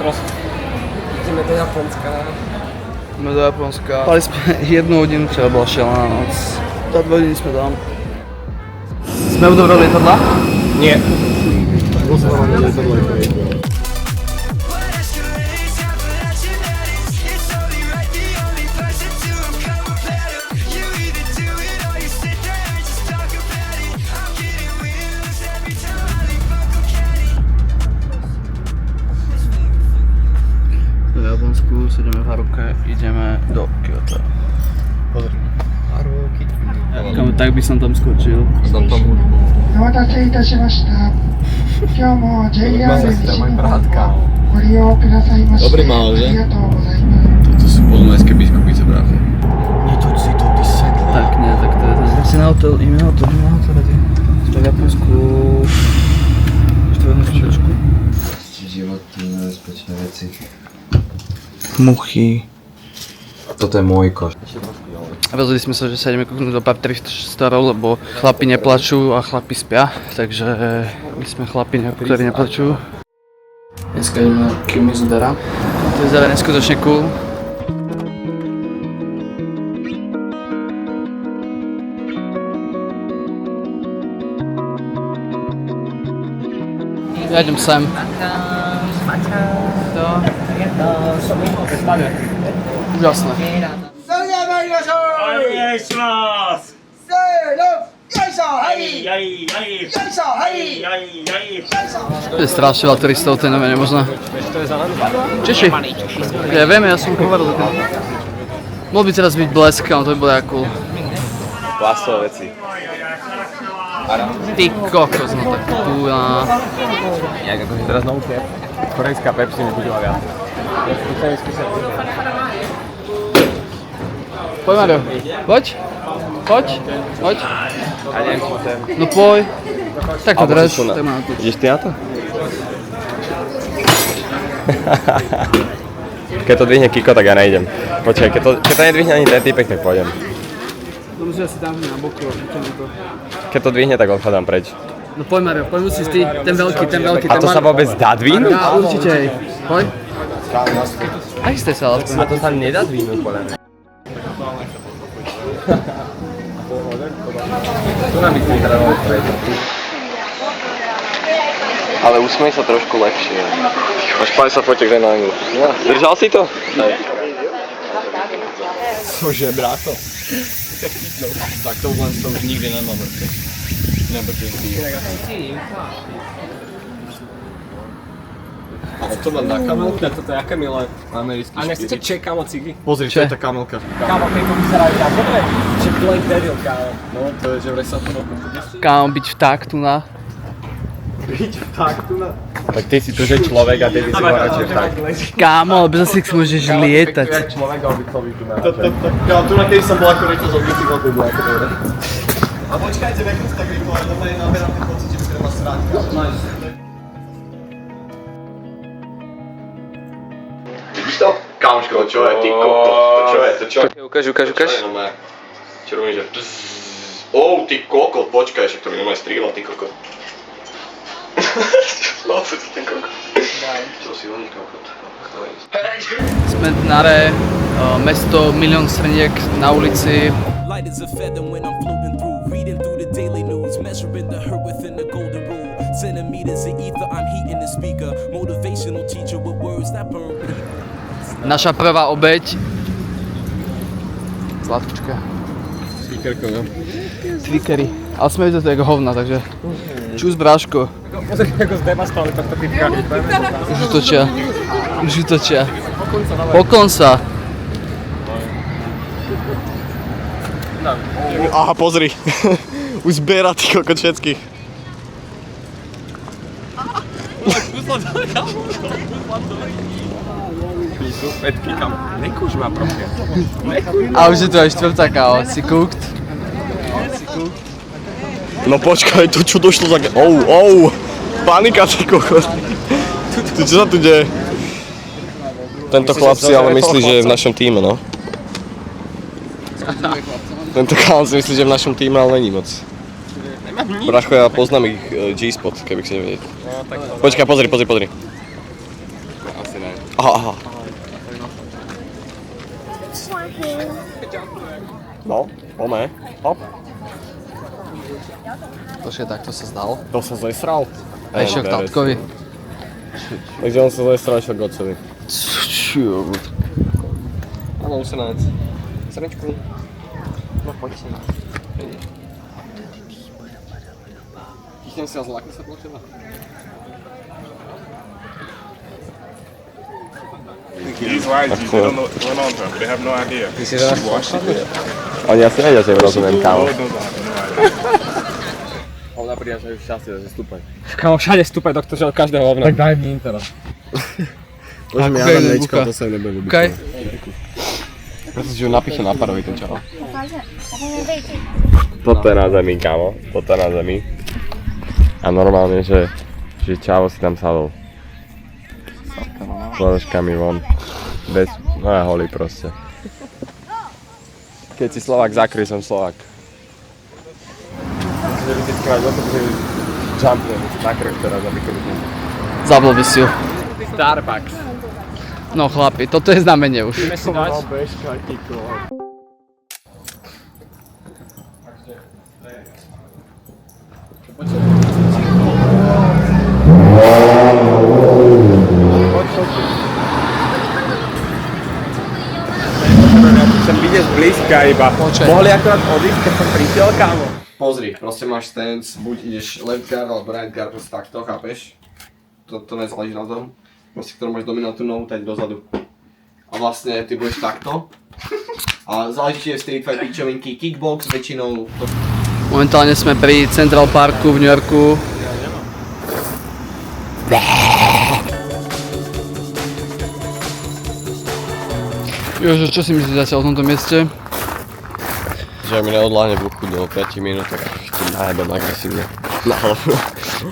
teraz? Ideme do Japonska. Ideme do Japonska. Spali sme 1 hodinu, včera bola šialená noc. Za 2 hodiny sme tam. Sme u dobrého lietadla? Nie. V Japonsku sedíme v Haruke, ideme do Kyoto. Pozri. Haruki. Kamu, tak by som tam skočil. Znam tam hudbu. お待たせいたしました。今日も JR 西日本をご利用くださいまして Dobrý mal, že? ありがとうございます。 Toto sú polomajské biskupice, brácho. Niečo si to ty sedla. Tak nie, tak to je ten. Tak si na hotel, ideme na hotel, Sme v Japonsku. Ešte jednu chvíľočku. Životné nebezpečné veci. Muchy. Toto je môj koš. Rozhodli sme sa, že sa ideme kúknúť do pár 300 starov, lebo chlapi neplačú a chlapi spia, takže my sme chlapi, ktorí neplačú. Dneska ideme na Kimizudera. To vyzerá neskutočne cool. Ja idem sem. Úžasné. それでは参りましょう。お願いしますせーの、よいしょ、は、はいいはいはいよいしょ、はい、よはいはいいしょ。To je strašne veľa turistov, to je na mňa nemožné. Češi. Ja viem, ja som hovoril. Mohol by teraz byť blesk, ale to by bolo cool. Plastové veci. Ty kokos, no tak tu na... Jak akože teraz na úte. Korejská Pepsi mi budela viac. Poď Mario, poď. Poď. A neviem, či chcem. No poď. Tak to drž, tu na. tak mám tu. Ideš ty na to? Keď to dvihne Kiko, tak ja nejdem. Počkaj, keď to nedvihne ani ten typek, tak pôjdem. No musíš asi tam na boku, to. Keď to dvihne, tak odchádzam preč. No poď Mario, poď musíš ty, ten veľký, A to sa vôbec dá dvihnúť? Dá, určite hej. Poď. Aj ste sa ale A to sa nedá dvihnúť, podľa mňa. Tu nám by sme trebali preč. Ale usmej sa trošku lepšie. Až 50 fotiek na anglu. Držal si to? Hej. Cože, brácho? Tak to už nikdy nemám vrtej. Nebrtej si. Ale to má na kamelke, toto je aké milé americký špírik. A nechcete ček, kámo, cigy? Pozri, čo je tá kamelka. Kámo, keď to vyzerajú na dobre, že Blake Devil, kámo. No, to je, že vraj sa to roku. Kámo, byť vták tu na. Byť vták tu na? Tak ty si tu, že človek a ty by si bol radšej vták. Kámo, ale bez asi môžeš lietať. Kámo, človek a obytlový tu na. Kámo, tu na keď som bol ako rečo z obytlový, to bolo ako dobre. A počkajte, veknú tak rýchlo, ale doma je naberám ten pocit, že by treba srať. Vidíš to? Kámoško, čo je, ty kokos, to čo je? Ukáž. Čo robím, že ty kokos, počkaj, však to mi nemaj strieľa, ty kokos. No, co ti ten kokos? Čo si honí kokos? Sme v Nare, mesto, milión srniek na ulici. Light as a feather when I'm floating through, reading through the daily news, measuring the hurt within the golden rule. Centimeters of ether, I'm heating the speaker. Motivational teacher with words that burn people. Naša prvá obeť. Zlatúčka. Tweakerko, no. Tweakery. Ale sme videli to jako hovna, takže... Čus bráško. Pozri, ako zdevastovali tohto typka. Už utočia. Poklon sa. Aha, pozri. Už zbiera tých kokot všetkých. Petky, kam? Nekúš ma, prosím. A už je to aj štvrtá káva. Si cooked? No počkaj, to čo došlo za... Panika, ty kokot. Čo sa tu deje? Tento chlap si ale myslí, že je v našom týme, no. Tento chlap si myslí, že je v našom týme, ale není moc. Bracho, ja poznám ich G-spot, keby chcete vedieť. Počkaj, pozri. Asi ne. Aha. No, poďme. Hop. Počkej, takto sa zdal. To sa zesral. A išiel k tatkovi. Takže on sa zesral, išiel k otcovi. Čo? Áno, usenec. Srečku. No, poď sa. Chytnem si a zlákne sa podľa teba. These white G's, they don't know what's going on to them. They have no idea. Oni asi vedia, že rozumiem, kámo. Lord knows I have no idea. Hovna prinášajú šťastie, že stúpaj. Kámo, všade stúpaj, doktor, že od každého hovna. Tak daj mi teraz. Môžem ja dám mliečko, to sa im nebude ľúbiť. Okej. Preto si ju napíše na parovi ten čau. Toto je na zemi, kámo. Toto je na zemi. A normálne, že čavo si tam sadol. S ložkami von. Bez, no ja holý proste. Keď si Slovák zakryj, som Slovák. Že by si skráť o to, že jumpnem, zakryj teraz, aby keby som... Zabol by si ju. Starbucks. No chlapi, toto je znamenie už. Ideme si dať. Chcem vidieť zblízka iba. Počkaj. Mohli akorát odísť, keď som prišiel, kámo. Pozri, proste máš stance, buď ideš left guard alebo right guard, proste takto, chápeš? To nezáleží na tom. Proste, ktorú máš dominantnú nohu, tak dozadu. A vlastne ty budeš takto. A záleží, či je street fight pičovinky, kickbox väčšinou. Momentálne sme pri Central Parku v New Yorku. Jože, čo si myslíš zatiaľ o tomto mieste? Že mi neodláhne v uchu do 5 minút, tak ti najebem agresívne. Na hlavu.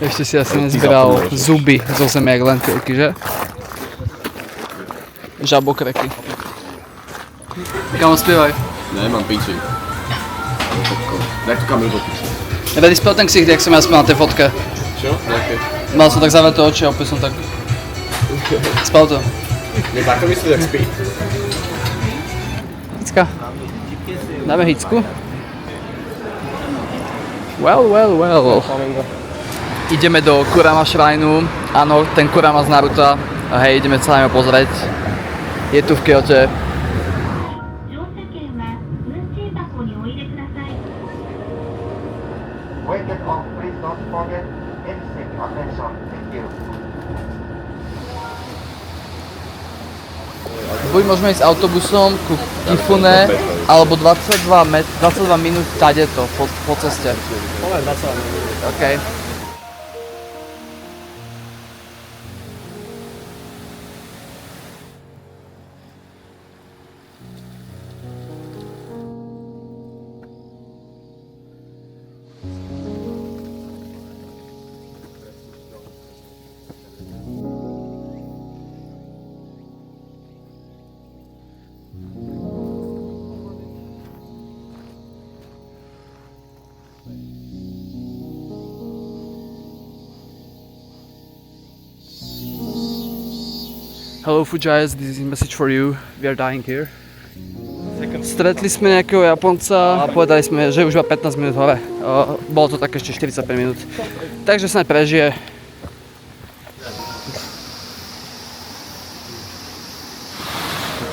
Ešte si asi nezbral zuby zo zeme jak len chvíľky, že? Žabokreky. Kamo, spievaj. Nemám piči. Daj tu kameru do piči. Ready spel ten ksicht, jak som ja spel na tej fotke. Čo? Nejaké? Mal som tak zavreté oči a opäť som tak... Spel to. Nie takto myslíš, jak spí. Hicka. Dáme hicku. Well. Ideme do Kurama Shrinu. Áno, ten Kurama z Naruta. A hej, ideme sa najmä pozrieť. Je tu v Kyote. When get off, please don't forget instant attention. Thank you. Buď môžeme ísť autobusom ku Kifune, alebo 22 minút tadeto po ceste. Poviem 22 minút. OK. Hello Fujayas, this is a message for you. We are dying here. Stretli sme nejakého Japonca a povedali sme, že už má 15 minút hore. Bolo to tak ešte 45 minút. Takže snáď prežije.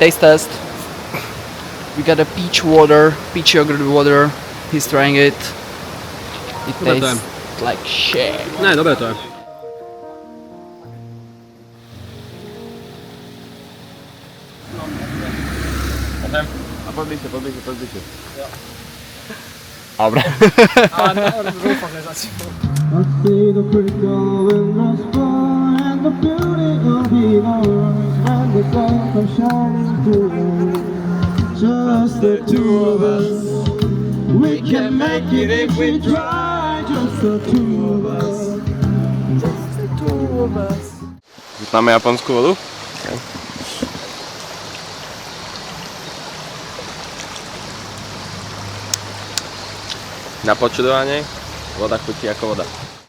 Taste test. We got a peach yogurt water. He's trying it. It tastes like shit. Ne, dobre to je. Podbližšie. Dobre. Rúfam nezačíval. I see the crinkle in the sky and the beauty of the earth and the sun comes shining through. Just the two of us. We can make it if we try. Just the two of us. Just the two of us. Máme japonskú vodu? Na počudovanie, voda chutí ako voda.